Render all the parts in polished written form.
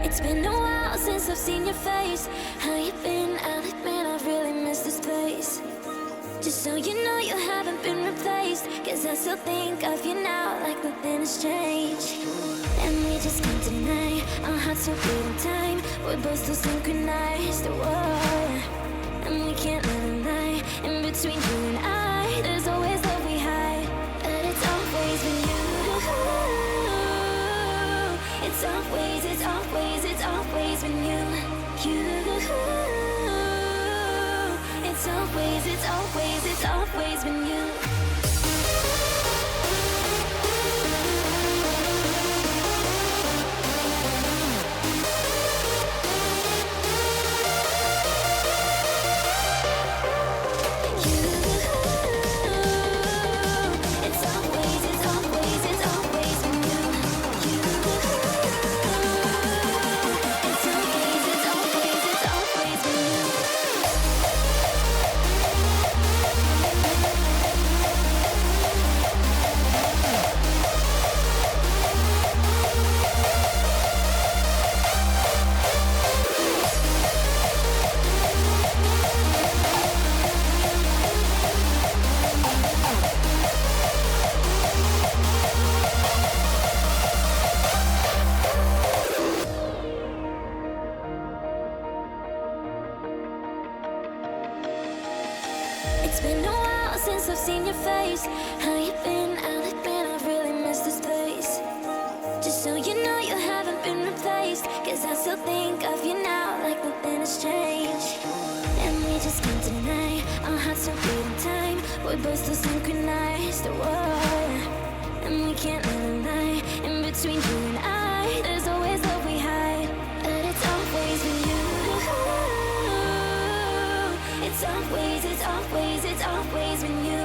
It's been a while since I've seen your face. How you been? I'll admit I've really missed this place. Just so you know you haven't been replaced, 'cause I still think of you now like nothing has changed. And we just can't deny our hearts so beat in time. We're both so synchronized, whoa. And we can't let a lie in between you and I. There's always love we hide, but it's always been you. It's always been you. It's always been you. It's been a while since I've seen your face. How you been? I'll admit I've really missed this place. Just so you know you haven't been replaced, 'cause I still think of you now like nothing has changed. And we just can't deny our hearts so beat in time. We're both so synchronized, whoa. And we can't let a lie in between you and I. There's always love we hide, but it's always been you. It's always been you. It's always been you.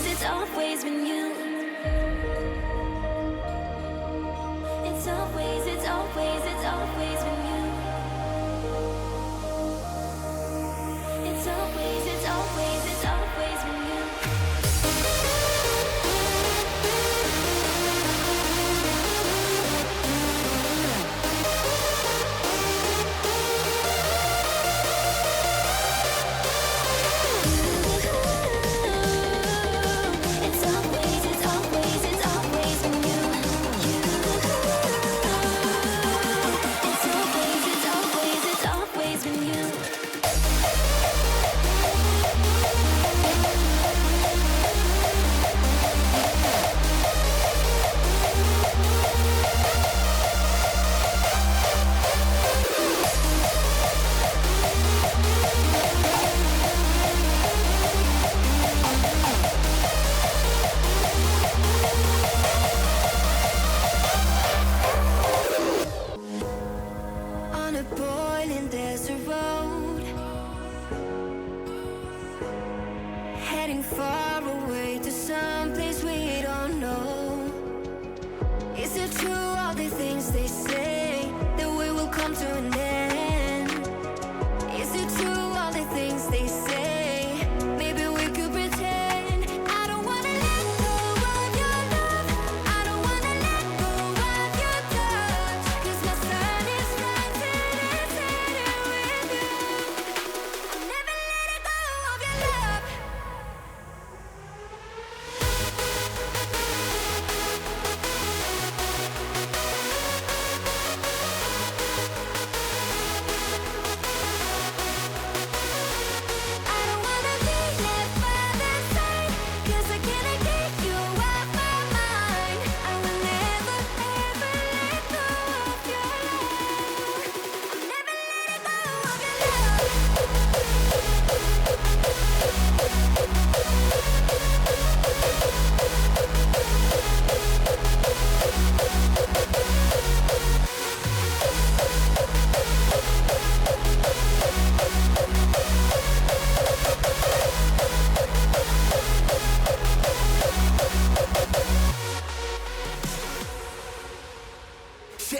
It's always been you. It's always been you.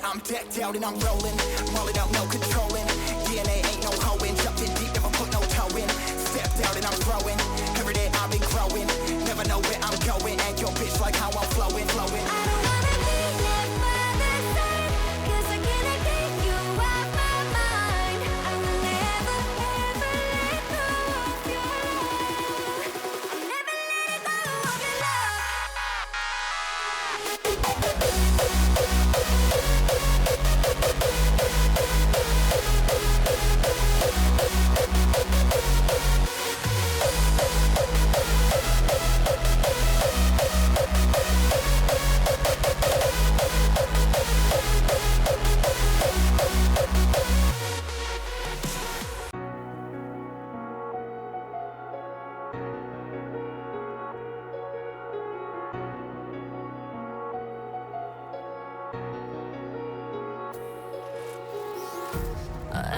I'm decked out and I'm rolling out, no controlling. DNA ain't no hoeing, jumped in deep, never put no toe in. Stepped out and I'm growing, every day I've been growing. Never know where I'm going, and your bitch like how I'm flowing.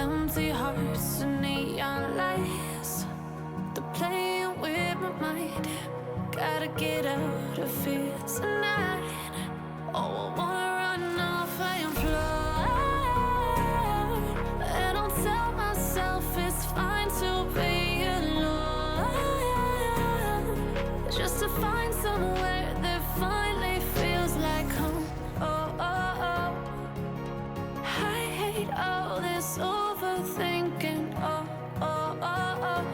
Empty hearts and neon lights, they're playing with my mind. Gotta get out of here tonight. Oh, I wanna run off and fly. And I'll tell myself it's fine to be alone, just to find somewhere that finally feels like home. Oh, oh, oh. I hate all this overthinking. Oh, oh, oh, oh.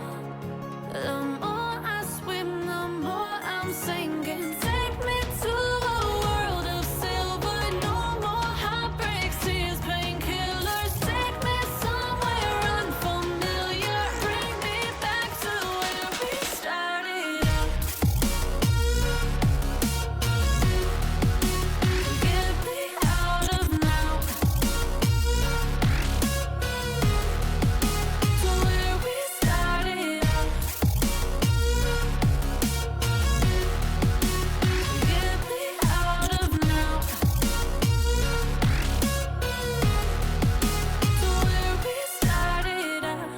The more I swim, the more I'm sinking. Take me to a world of silver. No more heartbreaks, tears, painkillers. Take me somewhere unfamiliar. Bring me back to where we started out. Get me out of now. To where we started out. Get me out of now. To where we started out.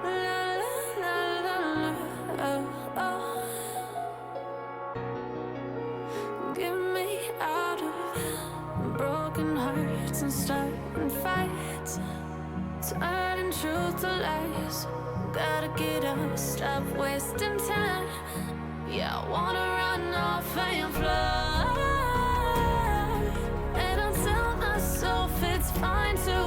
La la la la la. Oh, oh. Get me out of broken hearts and starting fights, turning truth to lies. Gotta get up, stop wasting time. Yeah, I wanna run off and fly. And I'll tell myself it's fine to